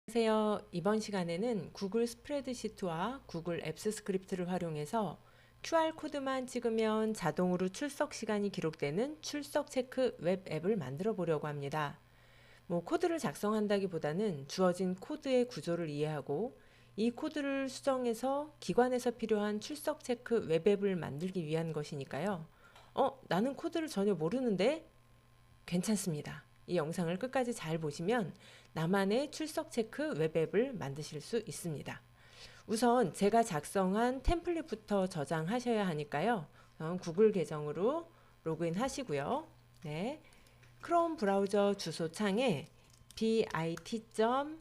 안녕하세요. 이번 시간에는 구글 스프레드시트와 구글 앱스 스크립트를 활용해서 QR코드만 찍으면 자동으로 출석 시간이 기록되는 출석 체크 웹 앱을 만들어 보려고 합니다. 코드를 작성한다기보다는 주어진 코드의 구조를 이해하고 이 코드를 수정해서 기관에서 필요한 출석 체크 웹 앱을 만들기 위한 것이니까요. 나는 코드를 전혀 모르는데? 괜찮습니다. 이 영상을 끝까지 잘 보시면 나만의 출석 체크 웹앱을 만드실 수 있습니다. 우선 제가 작성한 템플릿부터 저장하셔야 하니까요. 구글 계정으로 로그인 하시고요. 네, 크롬 브라우저 주소 창에 bit.ly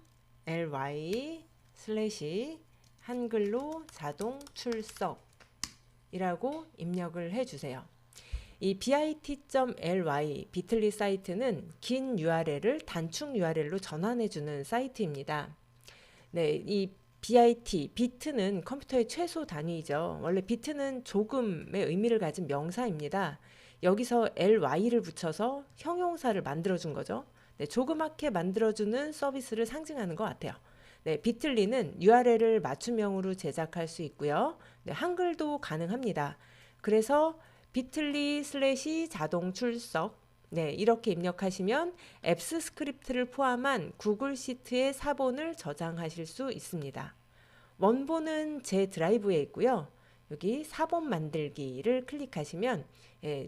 한글로 자동 출석이라고 입력을 해주세요. 이 bit.ly 비틀리 사이트는 긴 URL을 단축 URL로 전환해주는 사이트입니다. 네, 이 비트는 컴퓨터의 최소 단위이죠. 원래 비트는 조금의 의미를 가진 명사입니다. 여기서 ly를 붙여서 형용사를 만들어준 거죠. 네, 조그맣게 만들어주는 서비스를 상징하는 것 같아요. 네, 비틀리는 URL을 맞춤형으로 제작할 수 있고요. 네, 한글도 가능합니다. 그래서 비틀리 자동 출석 네, 이렇게 입력하시면 앱스 스크립트를 포함한 구글 시트의 사본을 저장하실 수 있습니다. 원본은 제 드라이브에 있고요. 여기 사본 만들기를 클릭하시면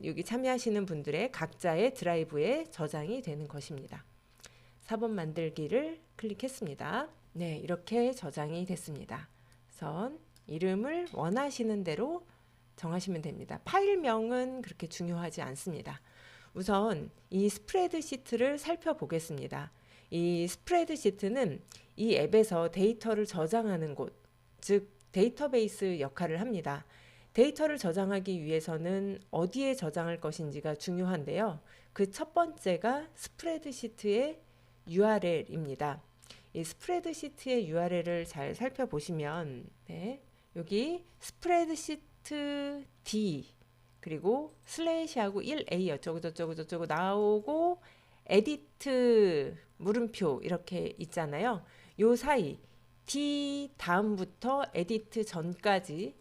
여기 참여하시는 분들의 각자의 드라이브에 저장이 되는 것입니다. 사본 만들기를 클릭했습니다. 네, 이렇게 저장이 됐습니다. 우선 이름을 원하시는 대로 정하시면 됩니다. 파일명은 그렇게 중요하지 않습니다. 우선 이 스프레드시트를 살펴보겠습니다. 이 스프레드시트는 이 앱에서 데이터를 저장하는 곳, 즉 데이터베이스 역할을 합니다. 데이터를 저장하기 위해서는 어디에 저장할 것인지가 중요한데요. 그 첫 번째가 스프레드시트의 URL입니다. 이 스프레드시트의 URL을 잘 살펴보시면 여기 스프레드시트 D 그리고 슬래시하고 1A 어쩌고 나오고 에디트 물음표 이렇게 있잖아요. 요 사이 D 다음부터 에디트 전까지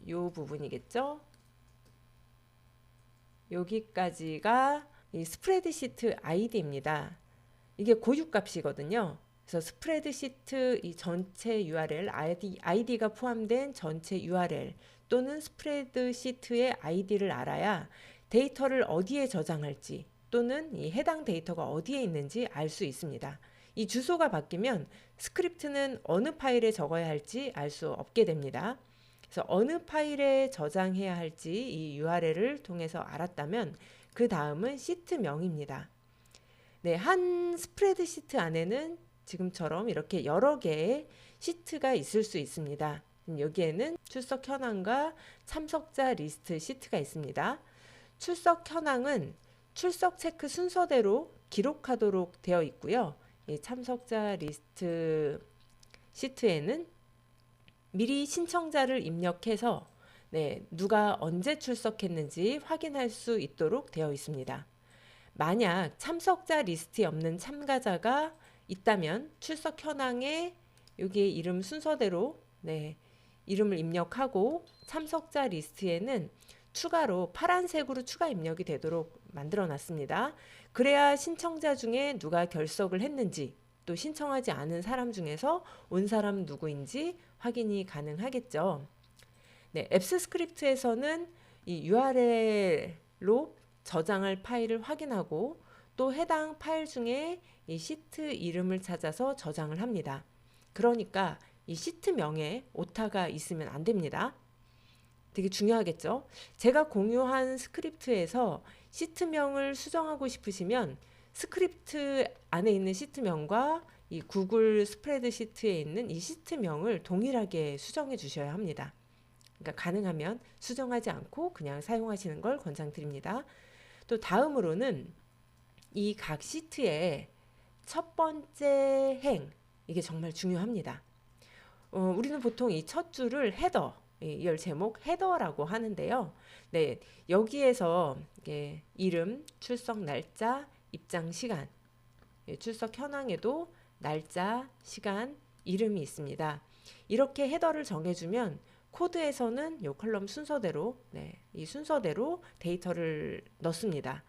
요 부분이겠죠. 여기까지가 이 스프레드시트 아이디입니다. 이게 고유값이거든요. 그래서 스프레드시트 이 전체 URL, 아이디가 포함된 전체 URL 또는 스프레드시트의 아이디를 알아야 데이터를 어디에 저장할지 또는 이 해당 데이터가 어디에 있는지 알 수 있습니다. 이 주소가 바뀌면 스크립트는 어느 파일에 적어야 할지 알 수 없게 됩니다. 그래서 어느 파일에 저장해야 할지 이 URL을 통해서 알았다면 그 다음은 시트명입니다. 네, 한 스프레드시트 안에는 지금처럼 이렇게 여러 개의 시트가 있을 수 있습니다. 여기에는 출석 현황과 참석자 리스트 시트가 있습니다. 출석 현황은 출석 체크 순서대로 기록하도록 되어 있고요. 이 참석자 리스트 시트에는 미리 신청자를 입력해서 누가 언제 출석했는지 확인할 수 있도록 되어 있습니다. 만약 참석자 리스트에 없는 참가자가 있다면 출석 현황에 여기에 이름 순서대로 이름을 입력하고 참석자 리스트에는 추가로 파란색으로 추가 입력이 되도록 만들어 놨습니다. 그래야 신청자 중에 누가 결석을 했는지 또 신청하지 않은 사람 중에서 온 사람 누구인지 확인이 가능하겠죠. 네, 앱스 스크립트에서는 이 URL로 저장할 파일을 확인하고 또 해당 파일 중에 이 시트 이름을 찾아서 저장을 합니다. 그러니까 이 시트명에 오타가 있으면 안 됩니다. 되게 중요하겠죠? 제가 공유한 스크립트에서 시트명을 수정하고 싶으시면 스크립트 안에 있는 시트명과 이 구글 스프레드시트에 있는 이 시트명을 동일하게 수정해 주셔야 합니다. 그러니까 가능하면 수정하지 않고 그냥 사용하시는 걸 권장드립니다. 또 다음으로는 이 각 시트의 첫 번째 행, 이게 정말 중요합니다. 우리는 보통 이 첫 줄을 헤더, 이 제목 헤더라고 하는데요. 네, 여기에서 이름, 출석 날짜, 입장 시간, 출석 현황에도 날짜, 시간, 이름이 있습니다. 이렇게 헤더를 정해주면 코드에서는 이 컬럼 순서대로 이 순서대로 데이터를 넣습니다.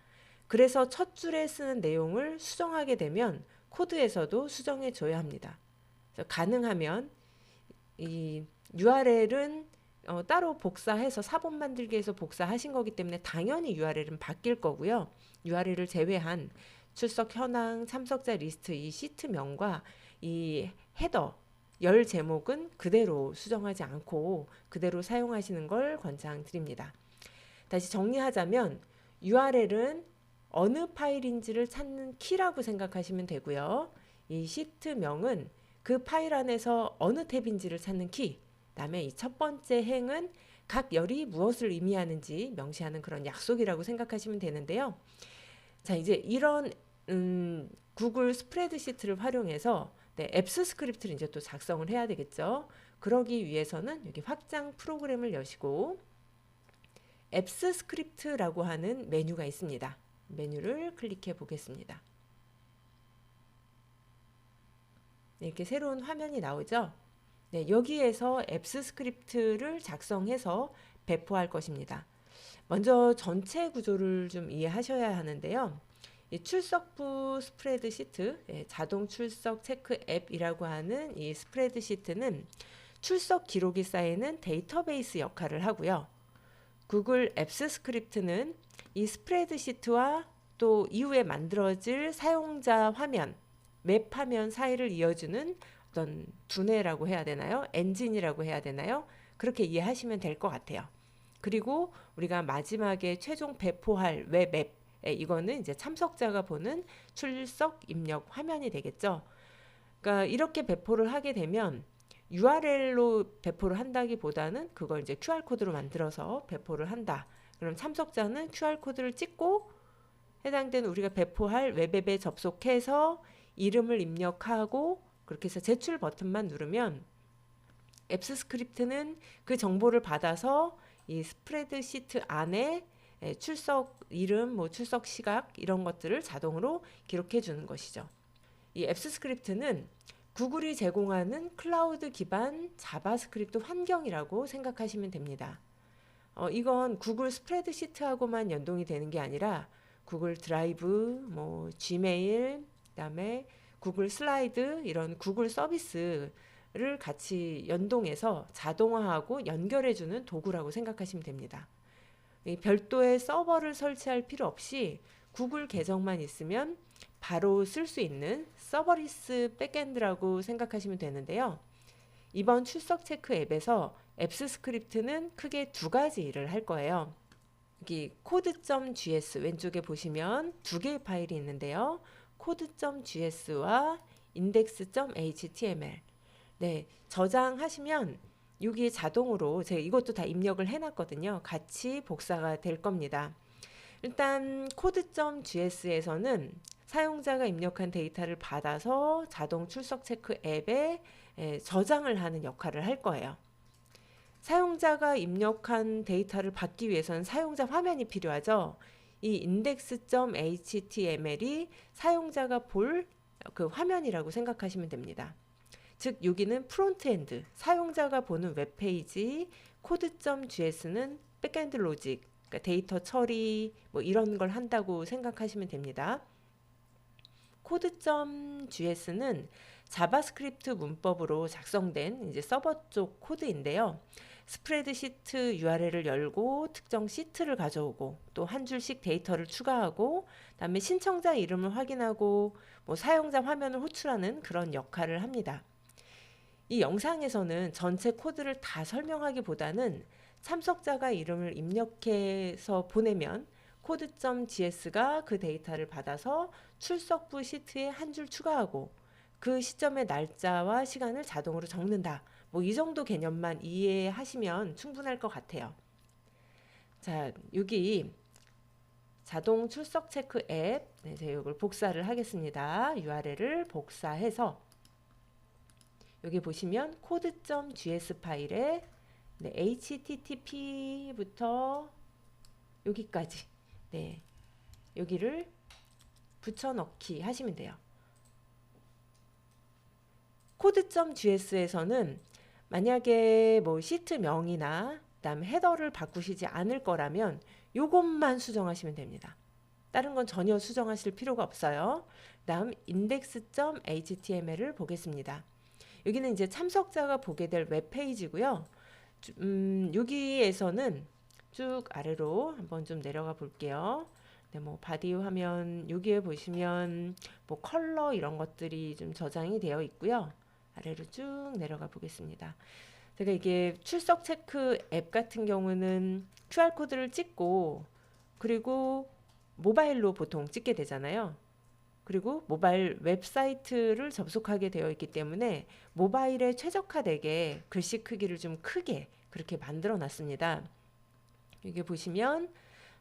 그래서 첫 줄에 쓰는 내용을 수정하게 되면 코드에서도 수정해 줘야 합니다. 가능하면 이 URL은 따로 복사해서 사본 만들기에서 복사하신 거기 때문에 당연히 URL은 바뀔 거고요. URL을 제외한 출석 현황, 참석자 리스트 이 시트명과 이 헤더 열 제목은 그대로 수정하지 않고 그대로 사용하시는 걸 권장드립니다. 다시 정리하자면 URL은 어느 파일인지를 찾는 키라고 생각하시면 되고요. 이 시트명은 그 파일 안에서 어느 탭인지를 찾는 키, 그다음에 이 첫 번째 행은 각 열이 무엇을 의미하는지 명시하는 그런 약속이라고 생각하시면 되는데요. 자, 이제 이런 구글 스프레드시트를 활용해서 앱스 스크립트를 이제 또 작성을 해야 되겠죠. 그러기 위해서는 여기 확장 프로그램을 여시고 앱스 스크립트라고 하는 메뉴가 있습니다. 메뉴를 클릭해 보겠습니다. 이렇게 새로운 화면이 나오죠. 여기에서 앱스 스크립트를 작성해서 배포할 것입니다. 먼저 전체 구조를 좀 이해하셔야 하는데요. 이 출석부 스프레드시트, 자동 출석 체크 앱이라고 하는 이 스프레드시트는 출석 기록이 쌓이는 데이터베이스 역할을 하고요. 구글 앱스 스크립트는 이 스프레드시트와 또 이후에 만들어질 사용자 화면, 맵 화면 사이를 이어주는 어떤 두뇌라고 해야 되나요? 엔진이라고 해야 되나요? 그렇게 이해하시면 될 것 같아요. 그리고 우리가 마지막에 최종 배포할 웹 앱, 이거는 이제 참석자가 보는 출석 입력 화면이 되겠죠. 그러니까 이렇게 배포를 하게 되면 URL로 배포를 한다기보다는 그걸 이제 QR코드로 만들어서 배포를 한다. 그럼 참석자는 QR코드를 찍고 해당되는 우리가 배포할 웹앱에 접속해서 이름을 입력하고 그렇게 해서 제출 버튼만 누르면 앱스 스크립트는 그 정보를 받아서 이 스프레드시트 안에 출석 이름, 뭐 출석 시각 이런 것들을 자동으로 기록해 주는 것이죠. 이 앱스 스크립트는 구글이 제공하는 클라우드 기반 자바스크립트 환경이라고 생각하시면 됩니다. 이건 구글 스프레드시트하고만 연동이 되는 게 아니라 구글 드라이브, 뭐 지메일, 그다음에 구글 슬라이드 이런 구글 서비스를 같이 연동해서 자동화하고 연결해주는 도구라고 생각하시면 됩니다. 별도의 서버를 설치할 필요 없이 구글 계정만 있으면 바로 쓸 수 있는 서버리스 백엔드라고 생각하시면 되는데요. 이번 출석 체크 앱에서 앱스 스크립트는 크게 두 가지 일을 할 거예요. 여기 code.gs 왼쪽에 보시면 두 개의 파일이 있는데요. code.gs와 index.html 저장하시면 여기 자동으로 제가 이것도 다 입력을 해놨거든요. 같이 복사가 될 겁니다. 일단 code.gs에서는 사용자가 입력한 데이터를 받아서 자동 출석 체크 앱에 저장을 하는 역할을 할 거예요. 사용자가 입력한 데이터를 받기 위해서는 사용자 화면이 필요하죠. 이 index.html이 사용자가 볼 그 화면이라고 생각하시면 됩니다. 즉 여기는 프론트엔드, 사용자가 보는 웹페이지, code.gs는 백엔드 로직, 그러니까 데이터 처리 뭐 이런 걸 한다고 생각하시면 됩니다. code.gs는 자바스크립트 문법으로 작성된 이제 서버 쪽 코드인데요. 스프레드시트 URL을 열고 특정 시트를 가져오고 또 한 줄씩 데이터를 추가하고 그다음에 신청자 이름을 확인하고 뭐 사용자 화면을 호출하는 그런 역할을 합니다. 이 영상에서는 전체 코드를 다 설명하기보다는 참석자가 이름을 입력해서 보내면 code.gs가 그 데이터를 받아서 출석부 시트에 한 줄 추가하고 그 시점의 날짜와 시간을 자동으로 적는다. 뭐 이 정도 개념만 이해하시면 충분할 것 같아요. 자, 여기 자동 출석 체크 앱, 제가 이걸 복사를 하겠습니다. URL을 복사해서 여기 보시면 code.gs 파일에 http부터 여기까지 여기를 붙여넣기 하시면 돼요. 코드.js에서는 만약에 뭐 시트명이나 그다음 헤더를 바꾸시지 않을 거라면 요것만 수정하시면 됩니다. 다른 건 전혀 수정하실 필요가 없어요. 다음 index.html을 보겠습니다. 여기는 이제 참석자가 보게 될 웹페이지고요. 여기에서는 쭉 아래로 한번 좀 내려가 볼게요. 네, 뭐 바디 화면 여기에 보시면 뭐 컬러 이런 것들이 좀 저장이 되어 있고요. 아래로 쭉 내려가 보겠습니다. 제가 이게 출석 체크 앱 같은 경우는 QR 코드를 찍고 그리고 모바일로 보통 찍게 되잖아요. 그리고 모바일 웹사이트를 접속하게 되어 있기 때문에 모바일에 최적화되게 글씨 크기를 좀 크게 그렇게 만들어 놨습니다. 여기 보시면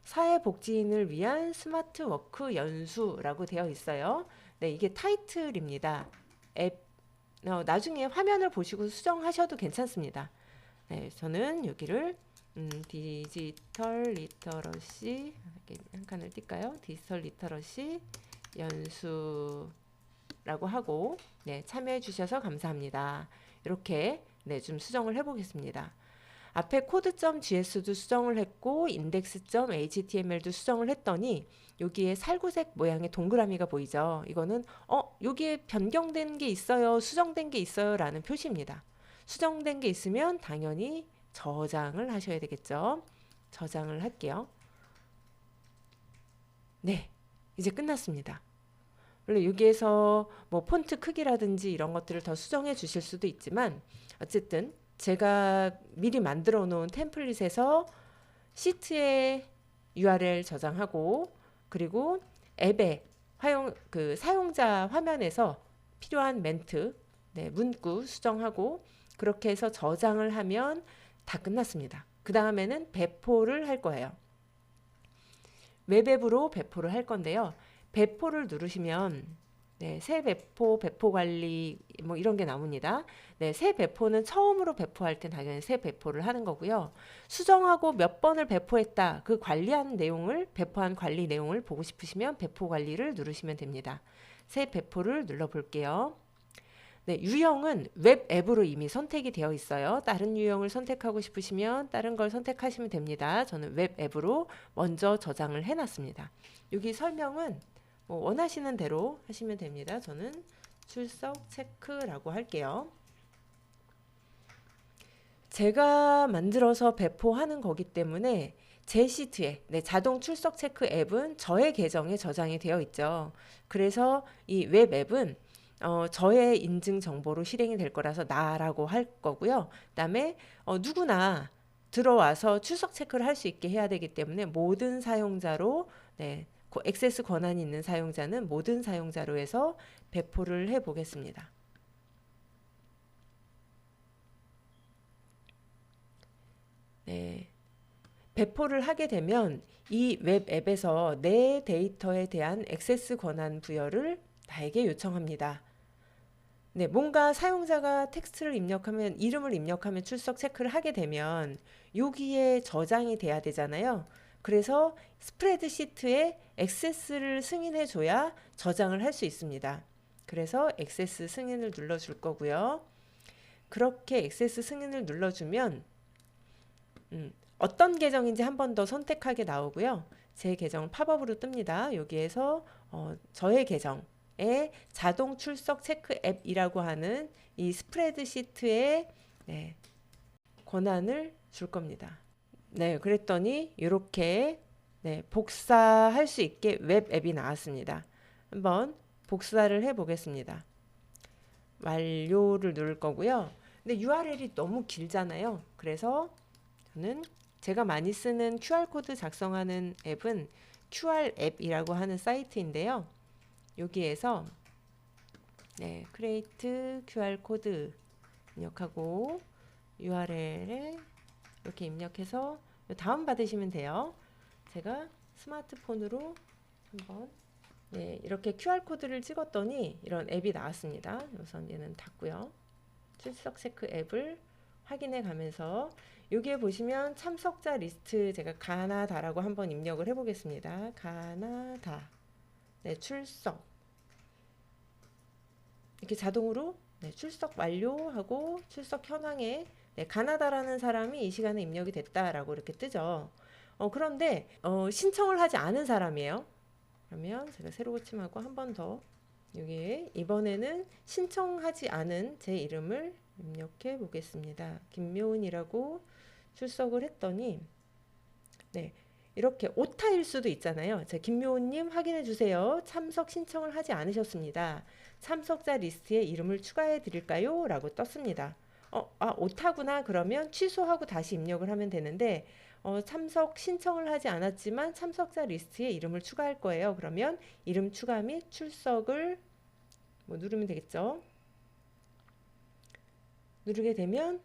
사회복지인을 위한 스마트 워크 연수라고 되어 있어요. 네, 이게 타이틀입니다. 앱 나중에 화면을 보시고 수정하셔도 괜찮습니다. 네, 저는 여기를 디지털 리터러시 이렇게 한 칸을 띄까요? 디지털 리터러시 연수라고 하고 네, 참여해 주셔서 감사합니다. 이렇게 네, 좀 수정을 해 보겠습니다. 앞에 코드.js도 수정을 했고 index.html도 수정을 했더니 여기에 살구색 모양의 동그라미가 보이죠. 이거는 여기에 변경된 게 있어요, 수정된 게 있어요 라는 표시입니다. 수정된 게 있으면 당연히 저장을 하셔야 되겠죠. 저장을 할게요. 네, 이제 끝났습니다. 원래 여기에서 뭐 폰트 크기라든지 이런 것들을 더 수정해 주실 수도 있지만 어쨌든 제가 미리 만들어 놓은 템플릿에서 시트에 URL 저장하고 그리고 앱에 사용자 화면에서 필요한 멘트, 네, 문구 수정하고 그렇게 해서 저장을 하면 다 끝났습니다. 그 다음에는 배포를 할 거예요. 웹앱으로 배포를 할 건데요. 배포를 누르시면 네, 새 배포, 배포 관리 뭐 이런 게 나옵니다. 네, 새 배포는 처음으로 배포할 때 당연히 새 배포를 하는 거고요. 수정하고 몇 번을 배포했다. 그 관리한 내용을 배포한 관리 내용을 보고 싶으시면 배포 관리를 누르시면 됩니다. 새 배포를 눌러 볼게요. 네, 유형은 웹 앱으로 이미 선택이 되어 있어요. 다른 유형을 선택하고 싶으시면 다른 걸 선택하시면 됩니다. 저는 웹 앱으로 먼저 저장을 해 놨습니다. 여기 설명은 뭐 원하시는 대로 하시면 됩니다. 저는 출석 체크라고 할게요. 제가 만들어서 배포하는 거기 때문에 제 시트에 자동 출석 체크 앱은 저의 계정에 저장이 되어 있죠. 그래서 이 웹 앱은 저의 인증 정보로 실행이 될 거라서 나라고 할 거고요. 그다음에 누구나 들어와서 출석 체크를 할 수 있게 해야 되기 때문에 모든 사용자로 액세스 권한이 있는 사용자는 모든 사용자로 해서 배포를 해 보겠습니다. 네. 배포를 하게 되면 이 웹 앱에서 내 데이터에 대한 액세스 권한 부여를 나에게 요청합니다. 네, 뭔가 사용자가 텍스트를 입력하면 이름을 입력하면 출석 체크를 하게 되면 여기에 저장이 돼야 되잖아요. 그래서 스프레드시트에 액세스를 승인해 줘야 저장을 할 수 있습니다. 그래서 액세스 승인을 눌러 줄 거고요. 그렇게 액세스 승인을 눌러주면 어떤 계정인지 한 번 더 선택하게 나오고요. 제 계정 팝업으로 뜹니다. 여기에서 저의 계정에 자동 출석 체크 앱이라고 하는 이 스프레드시트에 권한을 줄 겁니다. 네, 그랬더니 이렇게 복사할 수 있게 웹 앱이 나왔습니다. 한번 복사를 해 보겠습니다. 완료를 누를 거고요. 근데 URL이 너무 길잖아요. 그래서 저는 제가 많이 쓰는 QR코드 작성하는 앱은 QR앱이라고 하는 사이트인데요. 여기에서 create QR코드 입력하고 URL에 이렇게 입력해서 다운받으시면 돼요. 제가 스마트폰으로 한번 이렇게 QR코드를 찍었더니 이런 앱이 나왔습니다. 우선 얘는 닫고요. 출석 체크 앱을 확인해 가면서 여기에 보시면 참석자 리스트 제가 가나다라고 한번 입력을 해 보겠습니다. 가나다. 출석. 이렇게 자동으로 네, 출석 완료하고 출석 현황에 네, 가나다라는 사람이 이 시간에 입력이 됐다라고 이렇게 뜨죠. 그런데 신청을 하지 않은 사람이에요. 그러면 제가 새로 고침하고 한 번 더 여기에 이번에는 신청하지 않은 제 이름을 입력해 보겠습니다. 김묘은이라고 출석을 했더니 네, 이렇게 오타일 수도 있잖아요. 자, 김묘은님 확인해 주세요. 참석 신청을 하지 않으셨습니다. 참석자 리스트에 이름을 추가해 드릴까요? 라고 떴습니다. 오타구나. 그러면 취소하고 다시 입력을 하면 되는데 참석 신청을 하지 않았지만 참석자 리스트에 이름을 추가할 거예요. 그러면 이름 추가 및 출석을 뭐 누르면 되겠죠. 누르게 되면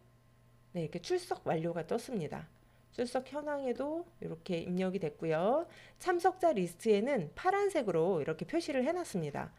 네, 이렇게 출석 완료가 떴습니다. 출석 현황에도 이렇게 입력이 됐고요. 참석자 리스트에는 파란색으로 이렇게 표시를 해놨습니다.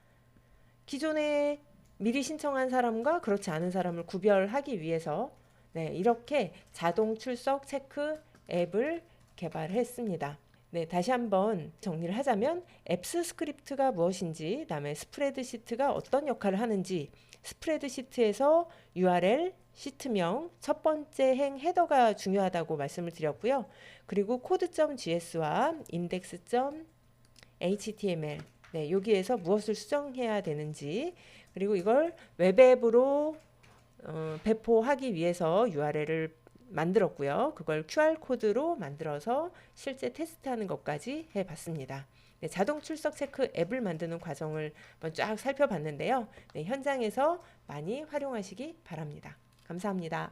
기존에 미리 신청한 사람과 그렇지 않은 사람을 구별하기 위해서 네, 이렇게 자동 출석 체크 앱을 개발했습니다. 네, 다시 한번 정리를 하자면 앱스 스크립트가 무엇인지, 그다음에 스프레드시트가 어떤 역할을 하는지, 스프레드시트에서 URL, 시트명, 첫 번째 행 헤더가 중요하다고 말씀을 드렸고요. 그리고 code.js와 index.html 네, 여기에서 무엇을 수정해야 되는지, 그리고 이걸 웹앱으로 배포하기 위해서 URL을 만들었고요. 그걸 QR코드로 만들어서 실제 테스트하는 것까지 해봤습니다. 네, 자동 출석 체크 앱을 만드는 과정을 한번 쫙 살펴봤는데요. 네, 현장에서 많이 활용하시기 바랍니다. 감사합니다.